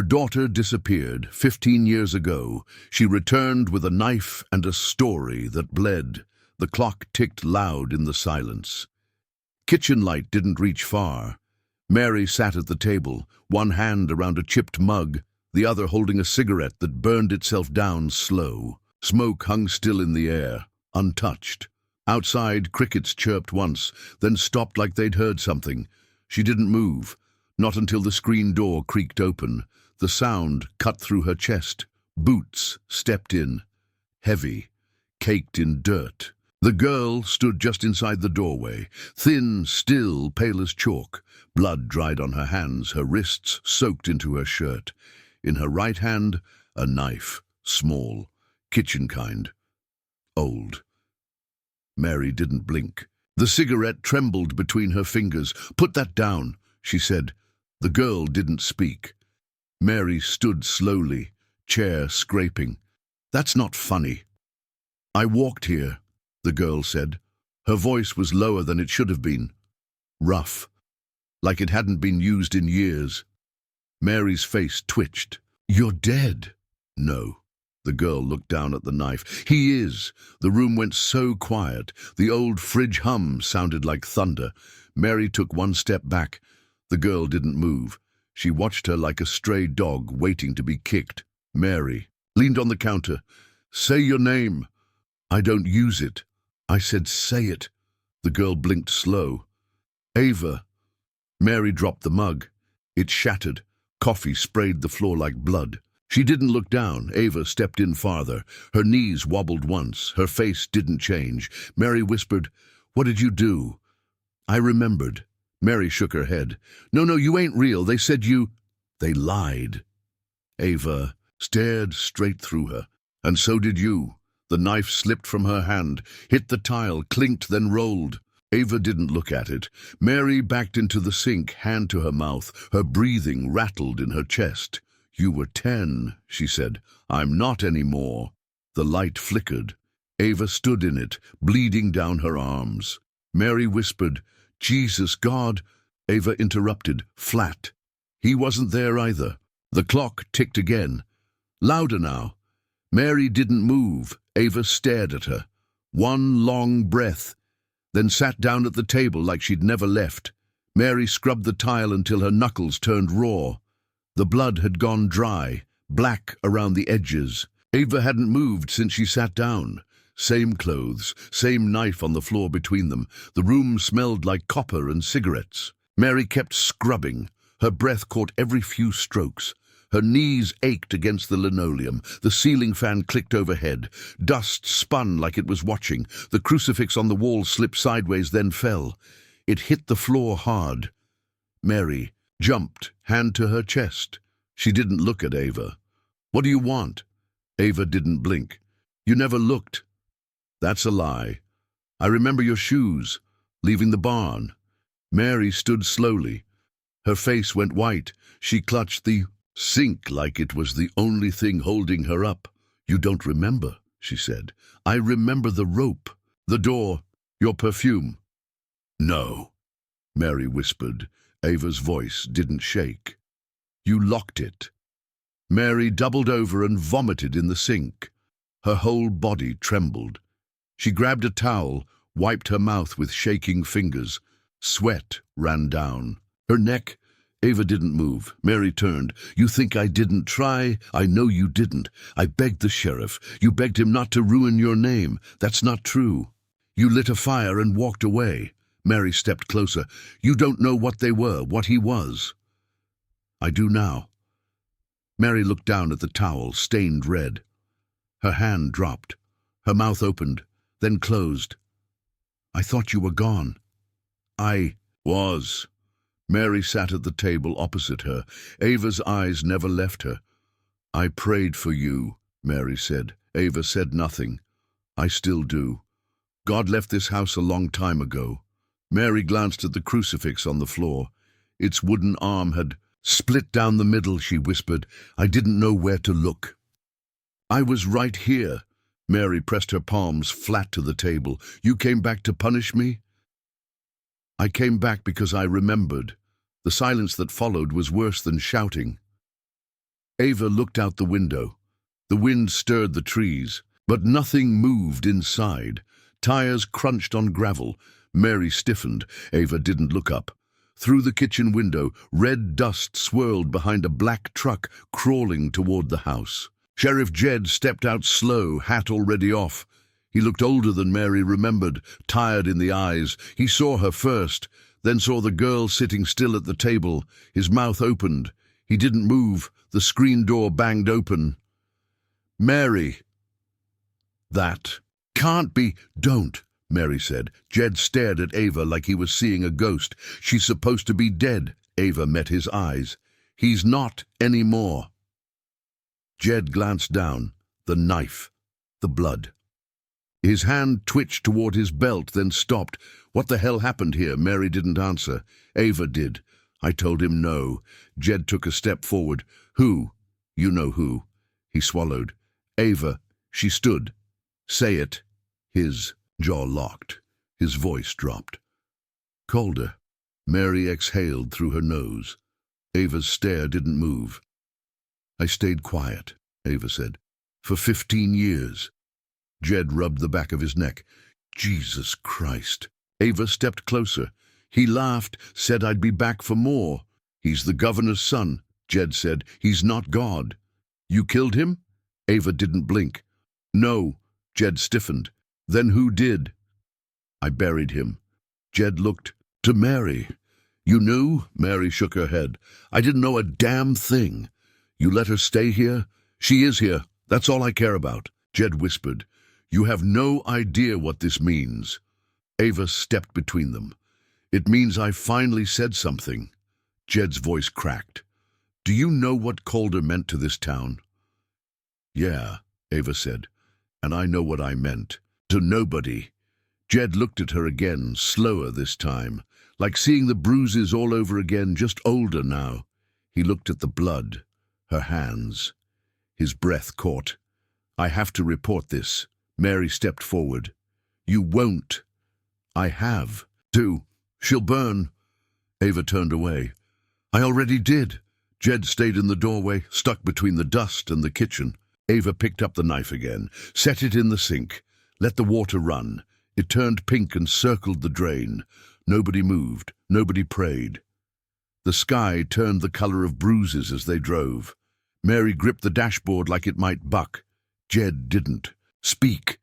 daughter disappeared 15 years ago. She returned with a knife and a story that bled. The clock ticked loud in the silence. Kitchen light didn't reach far. Mary sat at the table, one hand around a chipped mug, the other holding a cigarette that burned itself down slow. Smoke hung still in the air, untouched. Outside, crickets chirped once, then stopped like they'd heard something. She didn't move, not until the screen door creaked open. The sound cut through her chest. Boots stepped in, heavy, caked in dirt. The girl stood just inside the doorway, thin, still, pale as chalk. Blood dried on her hands, her wrists soaked into her shirt. In her right hand, a knife, small, kitchen kind, old. Mary didn't blink. The cigarette trembled between her fingers. "Put that down," she said. The girl didn't speak. Mary stood slowly, chair scraping. "That's not funny." "I walked here," the girl said. Her voice was lower than it should have been. Rough, like it hadn't been used in years. Mary's face twitched. "You're dead." "No." The girl looked down at the knife. "He is." The room went so quiet. The old fridge hum sounded like thunder. Mary took one step back. The girl didn't move. She watched her like a stray dog waiting to be kicked. Mary leaned on the counter. "Say your name." "I don't use it." "I said say it." The girl blinked slow. "Ava." Mary dropped the mug. It shattered. Coffee sprayed the floor like blood. She didn't look down. Ava stepped in farther. Her knees wobbled once. Her face didn't change. Mary whispered, "What did you do?" "I remembered." Mary shook her head. No, you ain't real. They said you—" "They lied." Ava stared straight through her. "And so did you." The knife slipped from her hand, hit the tile, clinked, then rolled. Ava didn't look at it. Mary backed into the sink, hand to her mouth. Her breathing rattled in her chest. "You were 10, she said. "I'm not anymore." The light flickered. Ava stood in it, bleeding down her arms. Mary whispered, "Jesus, God." Ava interrupted, flat. He wasn't there either. The clock ticked again. Louder now. Mary didn't move. Ava stared at her. One long breath, then sat down at the table like she'd never left. Mary scrubbed the tile until her knuckles turned raw. The blood had gone dry, black around the edges. Ava hadn't moved since she sat down. Same clothes, same knife on the floor between them. The room smelled like copper and cigarettes. Mary kept scrubbing. Her breath caught every few strokes. Her knees ached against the linoleum. The ceiling fan clicked overhead. Dust spun like it was watching. The crucifix on the wall slipped sideways, then fell. It hit the floor hard. Mary jumped, hand to her chest. She didn't look at Ava. "What do you want?" Ava didn't blink. "You never looked." "That's a lie. I remember your shoes, leaving the barn." Mary stood slowly. Her face went white. She clutched the sink like it was the only thing holding her up. "You don't remember," she said. "I remember the rope, the door, your perfume." "No," Mary whispered. Ava's voice didn't shake. "You locked it." Mary doubled over and vomited in the sink. Her whole body trembled. She grabbed a towel, wiped her mouth with shaking fingers. Sweat ran down her neck. Ava didn't move. Mary turned. "You think I didn't try? I know you didn't. I begged the sheriff. You begged him not to ruin your name. That's not true. You lit a fire and walked away." Mary stepped closer. "You don't know what they were, what he was." "I do now." Mary looked down at the towel, stained red. Her hand dropped. Her mouth opened, then closed. "I thought you were gone." "I was." Mary sat at the table opposite her. Ava's eyes never left her. "I prayed for you," Mary said. Ava said nothing. "I still do. God left this house a long time ago." Mary glanced at the crucifix on the floor. Its wooden arm had split down the middle, she whispered. "I didn't know where to look." "I was right here." Mary pressed her palms flat to the table. "You came back to punish me?" "I came back because I remembered." The silence that followed was worse than shouting. Ava looked out the window. The wind stirred the trees, but nothing moved inside. Tires crunched on gravel. Mary stiffened. Ava didn't look up. Through the kitchen window, red dust swirled behind a black truck crawling toward the house. Sheriff Jed stepped out slow, hat already off. He looked older than Mary remembered, tired in the eyes. He saw her first, then saw the girl sitting still at the table. His mouth opened. He didn't move. The screen door banged open. "Mary!" "That can't be." "Don't," Mary said. Jed stared at Ava like he was seeing a ghost. "She's supposed to be dead." Ava met his eyes. "He's not anymore." Jed glanced down. The knife. The blood. His hand twitched toward his belt, then stopped. What the hell happened here? Mary didn't answer. Ava did. "I told him no." Jed took a step forward. "Who?" "You know who." He swallowed. "Ava." She stood. "Say it." His jaw locked. His voice dropped. "Calder." Mary exhaled through her nose. Ava's stare didn't move. "I stayed quiet," Ava said, "for 15 years. Jed rubbed the back of his neck. "Jesus Christ." Ava stepped closer. "He laughed, said I'd be back for more." "He's the governor's son," Jed said. "He's not God." "You killed him?" Ava didn't blink. "No." Jed stiffened. "Then who did?" "I buried him." Jed looked to Mary. "You knew?" Mary shook her head. "I didn't know a damn thing." "You let her stay here?" "She is here. That's all I care about." Jed whispered. "You have no idea what this means." Ava stepped between them. "It means I finally said something." Jed's voice cracked. "Do you know what Calder meant to this town?" "Yeah," Ava said. "And I know what I meant. To nobody." Jed looked at her again, slower this time, like seeing the bruises all over again, just older now. He looked at the blood, her hands. His breath caught. "I have to report this." Mary stepped forward. "You won't." "I have to. She'll burn." Ava turned away. "I already did." Jed stayed in the doorway, stuck between the dust and the kitchen. Ava picked up the knife again, set it in the sink, let the water run. It turned pink and circled the drain. Nobody moved. Nobody prayed. The sky turned the color of bruises as they drove. Mary gripped the dashboard like it might buck. Jed didn't. "Speak."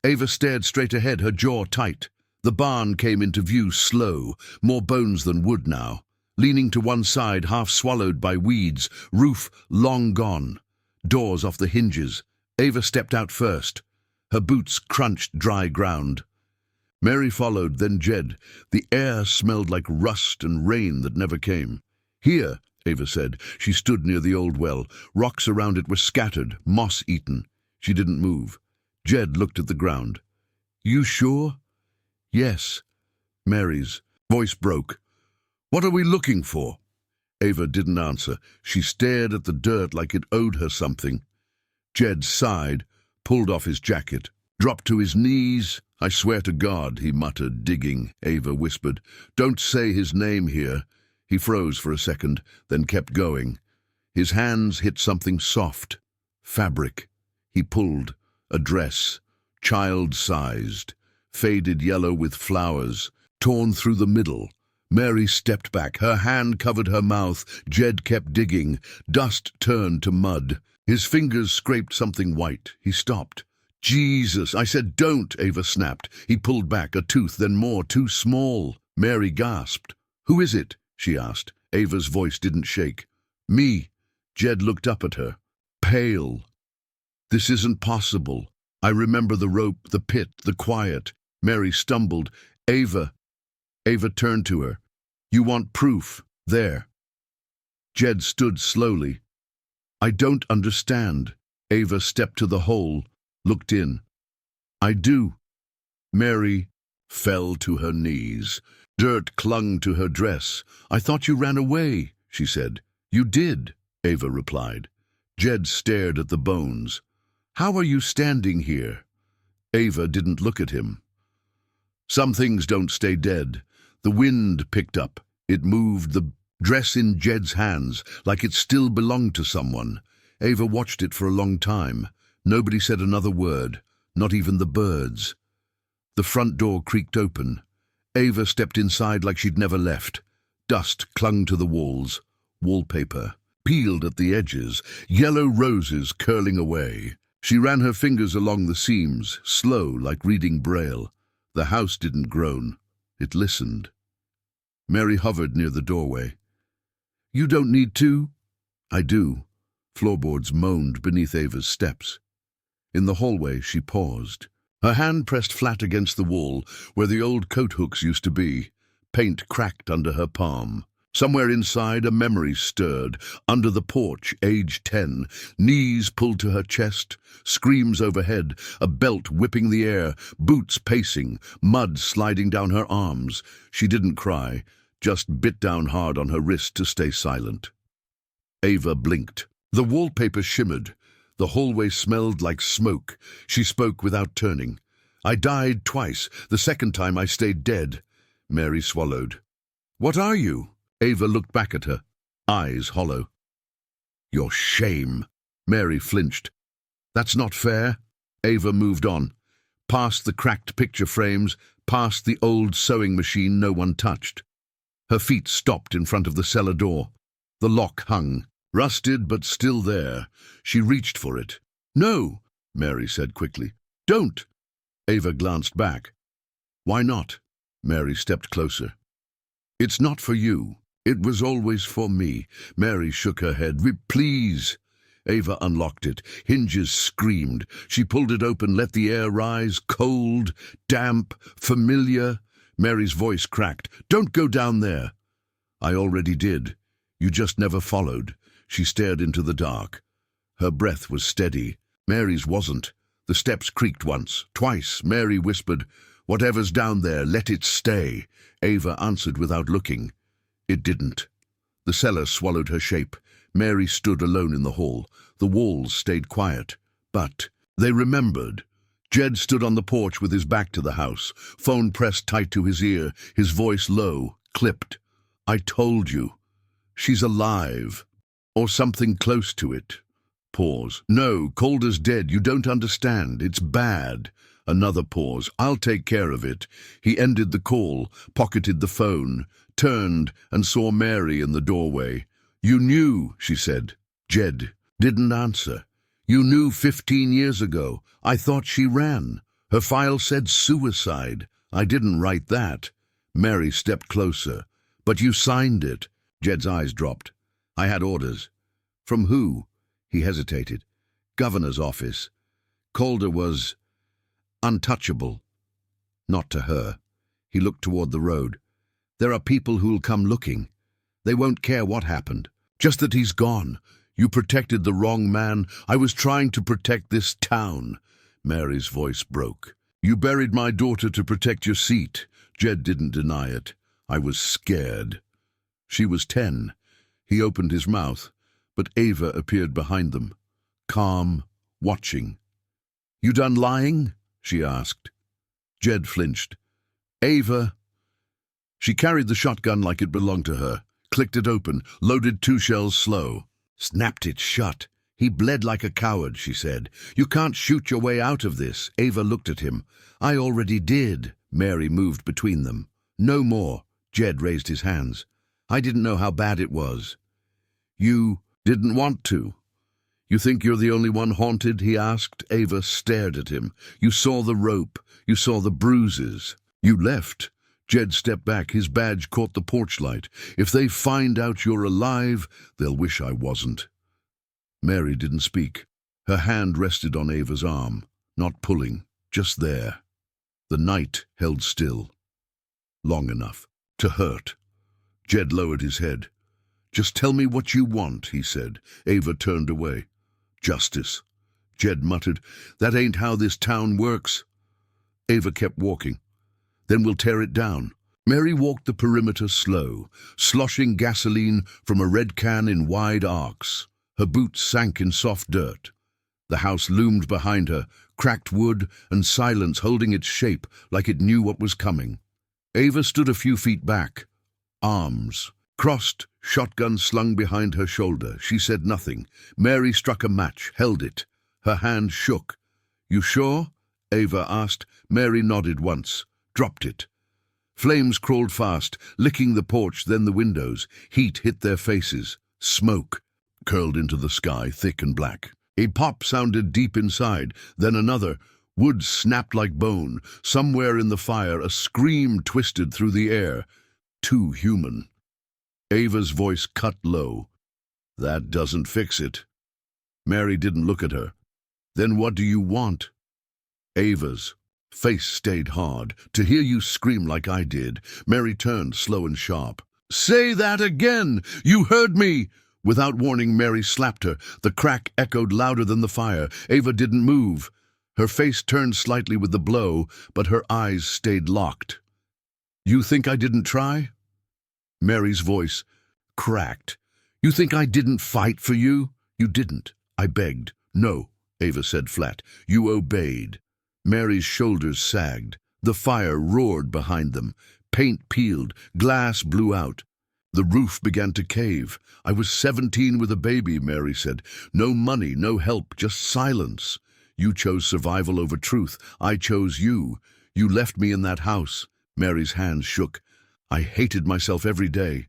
Ava stared straight ahead, her jaw tight. The barn came into view slow, more bones than wood now. Leaning to one side, half swallowed by weeds, roof long gone. Doors off the hinges. Ava stepped out first. Her boots crunched dry ground. Mary followed, then Jed. The air smelled like rust and rain that never came. "Here," Ava said. She stood near the old well. Rocks around it were scattered, moss-eaten. She didn't move. Jed looked at the ground. "You sure?" "Yes." Mary's voice broke. "What are we looking for?" Ava didn't answer. She stared at the dirt like it owed her something. Jed sighed, pulled off his jacket, dropped to his knees. "I swear to God," he muttered, digging. Ava whispered, "Don't say his name here." He froze for a second, then kept going. His hands hit something soft. Fabric. He pulled. A dress. Child-sized. Faded yellow with flowers. Torn through the middle. Mary stepped back. Her hand covered her mouth. Jed kept digging. Dust turned to mud. His fingers scraped something white. He stopped. "Jesus, I said don't," Ava snapped. He pulled back, a tooth, then more, too small. Mary gasped. "Who is it?" she asked. Ava's voice didn't shake. "Me." Jed looked up at her. Pale. "This isn't possible. I remember the rope, the pit, the quiet." Mary stumbled. "Ava." Ava turned to her. "You want proof. There." Jed stood slowly. "I don't understand." Ava stepped to the hole, looked in. "I do." Mary fell to her knees. Dirt clung to her dress. "I thought you ran away," she said. "You did," Ava replied. Jed stared at the bones. "How are you standing here?" Ava didn't look at him. Some things don't stay dead. The wind picked up. It moved the dress in Jed's hands like it still belonged to someone. Ava watched it for a long time. Nobody said another word, not even the birds. The front door creaked open. Ava stepped inside like she'd never left. Dust clung to the walls. Wallpaper peeled at the edges, yellow roses curling away. She ran her fingers along the seams, slow like reading Braille. The house didn't groan. It listened. Mary hovered near the doorway. "You don't need to." "I do." Floorboards moaned beneath Ava's steps. In the hallway, she paused. Her hand pressed flat against the wall, where the old coat hooks used to be. Paint cracked under her palm. Somewhere inside, a memory stirred. Under the porch, age 10, knees pulled to her chest, screams overhead, a belt whipping the air, boots pacing, mud sliding down her arms. She didn't cry, just bit down hard on her wrist to stay silent. Ava blinked. The wallpaper shimmered. The hallway smelled like smoke. She spoke without turning. "I died twice. The second time I stayed dead." Mary swallowed. "What are you?" Ava looked back at her, eyes hollow. "Your shame." Mary flinched. "That's not fair." Ava moved on, past the cracked picture frames, past the old sewing machine no one touched. Her feet stopped in front of the cellar door. The lock hung, rusted but still there. She reached for it. "No," Mary said quickly. "Don't." Ava glanced back. "Why not?" Mary stepped closer. "It's not for you. It was always for me." Mary shook her head. "Please." Ava unlocked it. Hinges screamed. She pulled it open, let the air rise, cold, damp, familiar. Mary's voice cracked. "Don't go down there." "I already did. You just never followed." She stared into the dark. Her breath was steady. Mary's wasn't. The steps creaked once, twice. Mary whispered, "Whatever's down there, let it stay." Ava answered without looking. It didn't. The cellar swallowed her shape. Mary stood alone in the hall. The walls stayed quiet. But they remembered. Jed stood on the porch with his back to the house, phone pressed tight to his ear, his voice low, clipped. "I told you. She's alive. Or something close to it." Pause. "No, Calder's dead. You don't understand. It's bad." Another pause. "I'll take care of it." He ended the call, pocketed the phone, turned and saw Mary in the doorway. "You knew," she said. Jed didn't answer. "You knew 15 years ago. I thought she ran. Her file said suicide. I didn't write that." Mary stepped closer. "But you signed it." Jed's eyes dropped. "I had orders." "From who?" He hesitated. "Governor's office." Calder was untouchable. Not to her. He looked toward the road. "There are people who'll come looking. They won't care what happened. Just that he's gone. You protected the wrong man. I was trying to protect this town." Mary's voice broke. "You buried my daughter to protect your seat." Jed didn't deny it. "I was scared." She was 10. He opened his mouth, but Ava appeared behind them, calm, watching. "You done lying?" she asked. Jed flinched. "Ava." She carried the shotgun like it belonged to her, clicked it open, loaded 2 shells slow. Snapped it shut. "He bled like a coward," she said. "You can't shoot your way out of this." Ava looked at him. "I already did." Mary moved between them. "No more." Jed raised his hands. "I didn't know how bad it was." "You didn't want to." "You think you're the only one haunted?" he asked. Ava stared at him. "You saw the rope. You saw the bruises. You left." Jed stepped back. His badge caught the porch light. "If they find out you're alive, they'll wish I wasn't." Mary didn't speak. Her hand rested on Ava's arm, not pulling, just there. The night held still. Long enough to hurt. Jed lowered his head. "Just tell me what you want," he said. Ava turned away. "Justice." Jed muttered. "That ain't how this town works." Ava kept walking. "Then we'll tear it down." Mary walked the perimeter slow, sloshing gasoline from a red can in wide arcs. Her boots sank in soft dirt. The house loomed behind her, cracked wood and silence holding its shape like it knew what was coming. Ava stood a few feet back. Arms Crossed, shotgun slung behind her shoulder. She said nothing. Mary struck a match, held it. Her hand shook. "You sure?" Ava asked. Mary nodded once, dropped it. Flames crawled fast, licking the porch, then the windows. Heat hit their faces. Smoke curled into the sky, thick and black. A pop sounded deep inside, then another. Wood snapped like bone. Somewhere in the fire, a scream twisted through the air. Too human. Ava's voice cut low. "That doesn't fix it." Mary didn't look at her. "Then what do you want?" Ava's face stayed hard. "To hear you scream like I did." Mary turned, slow and sharp. "Say that again! You heard me!" Without warning, Mary slapped her. The crack echoed louder than the fire. Ava didn't move. Her face turned slightly with the blow, but her eyes stayed locked. "You think I didn't try?" Mary's voice cracked. "You think I didn't fight for you?" "You didn't." I begged. "No," Ava said flat. "You obeyed." Mary's shoulders sagged. The fire roared behind them. Paint peeled. Glass blew out. The roof began to cave. "I was 17 with a baby," Mary said. "No money, no help, just silence. You chose survival over truth. I chose you. You left me in that house." Mary's hands shook. "I hated myself every day."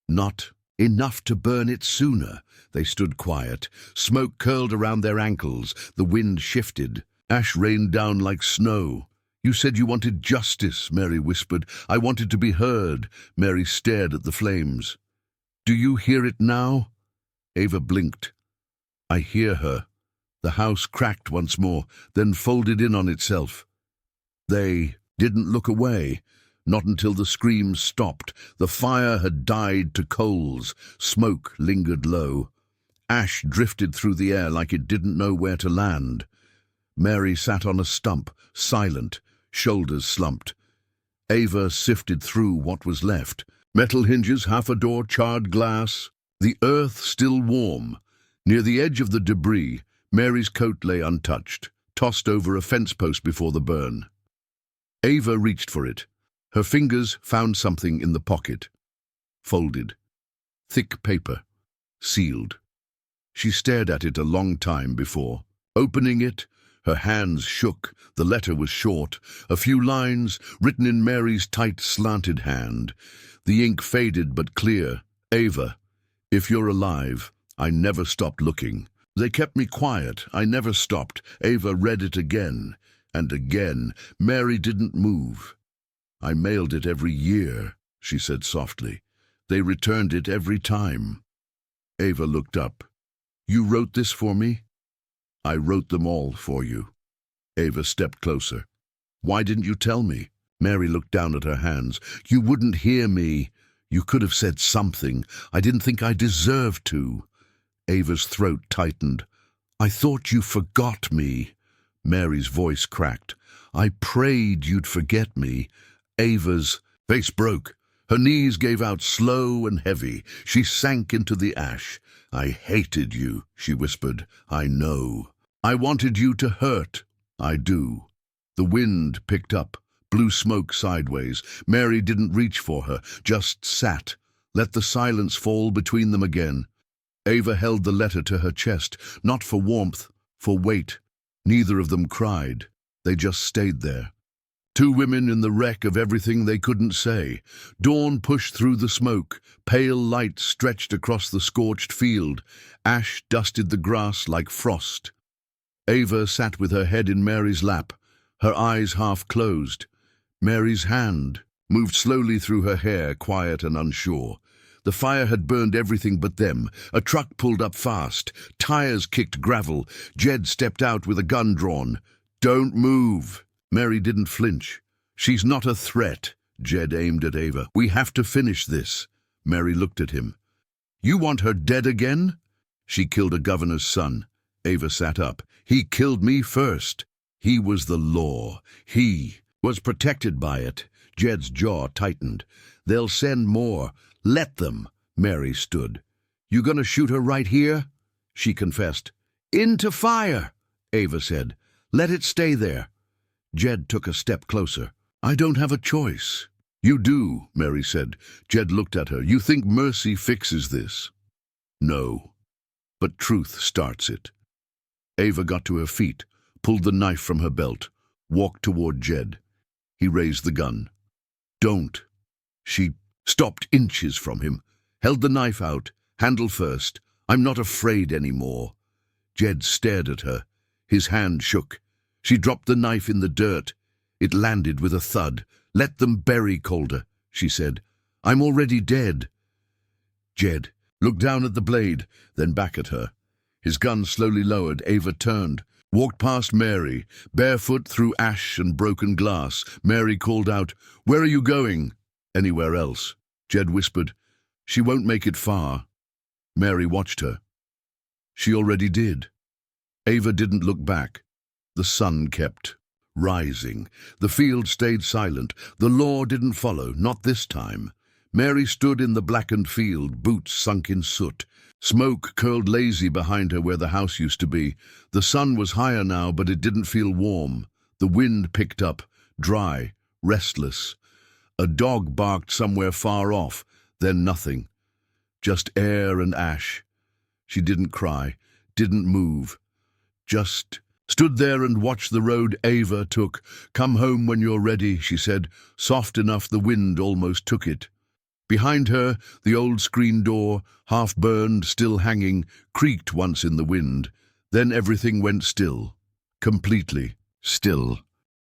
"Not enough to burn it sooner." They stood quiet. Smoke curled around their ankles. The wind shifted. Ash rained down like snow. "You said you wanted justice," Mary whispered. "I wanted to be heard." Mary stared at the flames. "Do you hear it now?" Ava blinked. "I hear her." The house cracked once more, then folded in on itself. They didn't look away. Not until the screams stopped. The fire had died to coals. Smoke lingered low. Ash drifted through the air like it didn't know where to land. Mary sat on a stump, silent, shoulders slumped. Ava sifted through what was left. Metal hinges, half a door, charred glass. The earth still warm. Near the edge of the debris, Mary's coat lay untouched, tossed over a fence post before the burn. Ava reached for it. Her fingers found something in the pocket. Folded. Thick paper. Sealed. She stared at it a long time before. Opening it, her hands shook. The letter was short. A few lines, written in Mary's tight, slanted hand. The ink faded but clear. "Ava, if you're alive, I never stopped looking. They kept me quiet. I never stopped." Ava read it again and again. Mary didn't move. "I mailed it every year," she said softly. "They returned it every time." Ava looked up. "You wrote this for me?" "I wrote them all for you." Ava stepped closer. "Why didn't you tell me?" Mary looked down at her hands. "You wouldn't hear me. You could have said something. I didn't think I deserved to." Ava's throat tightened. "I thought you forgot me." Mary's voice cracked. "I prayed you'd forget me." Ava's face broke. Her knees gave out slow and heavy. She sank into the ash. "I hated you," she whispered. "I know. I wanted you to hurt. I do." The wind picked up, blew smoke sideways. Mary didn't reach for her, just sat, let the silence fall between them again. Ava held the letter to her chest, not for warmth, for weight. Neither of them cried. They just stayed there. Two women in the wreck of everything they couldn't say. Dawn pushed through the smoke. Pale light stretched across the scorched field. Ash dusted the grass like frost. Ava sat with her head in Mary's lap, her eyes half closed. Mary's hand moved slowly through her hair, quiet and unsure. The fire had burned everything but them. A truck pulled up fast. Tires kicked gravel. Jed stepped out with a gun drawn. "Don't move." Mary didn't flinch. "She's not a threat." Jed aimed at Ava. "We have to finish this." Mary looked at him. "You want her dead again?" "She killed a governor's son." Ava sat up. "He killed me first. He was the law. He was protected by it." Jed's jaw tightened. "They'll send more. Let them." Mary stood. "You gonna shoot her right here?" She confessed. "Into fire," Ava said. "Let it stay there." Jed took a step closer. "I don't have a choice." You do, Mary said. Jed looked at her. You think mercy fixes this? No, but truth starts it. Ava got to her feet, pulled the knife from her belt, walked toward Jed. He raised the gun. Don't. She stopped inches from him, held the knife out, handle first. I'm not afraid anymore. Jed stared at her. His hand shook. She dropped the knife in the dirt. It landed with a thud. Let them bury Calder, she said. I'm already dead. Jed looked down at the blade, then back at her. His gun slowly lowered. Ava turned, walked past Mary, barefoot through ash and broken glass. Mary called out, "Where are you going?" "Anywhere else." Jed whispered, "She won't make it far." Mary watched her. She already did. Ava didn't look back. The sun kept rising. The field stayed silent. The law didn't follow, not this time. Mary stood in the blackened field, boots sunk in soot. Smoke curled lazy behind her where the house used to be. The sun was higher now, but it didn't feel warm. The wind picked up, dry, restless. A dog barked somewhere far off, then nothing. Just air and ash. She didn't cry, didn't move. Just stood there and watched the road Ava took. "Come home when you're ready," she said, soft enough the wind almost took it. Behind her, the old screen door, half burned, still hanging, creaked once in the wind. Then everything went still, completely still.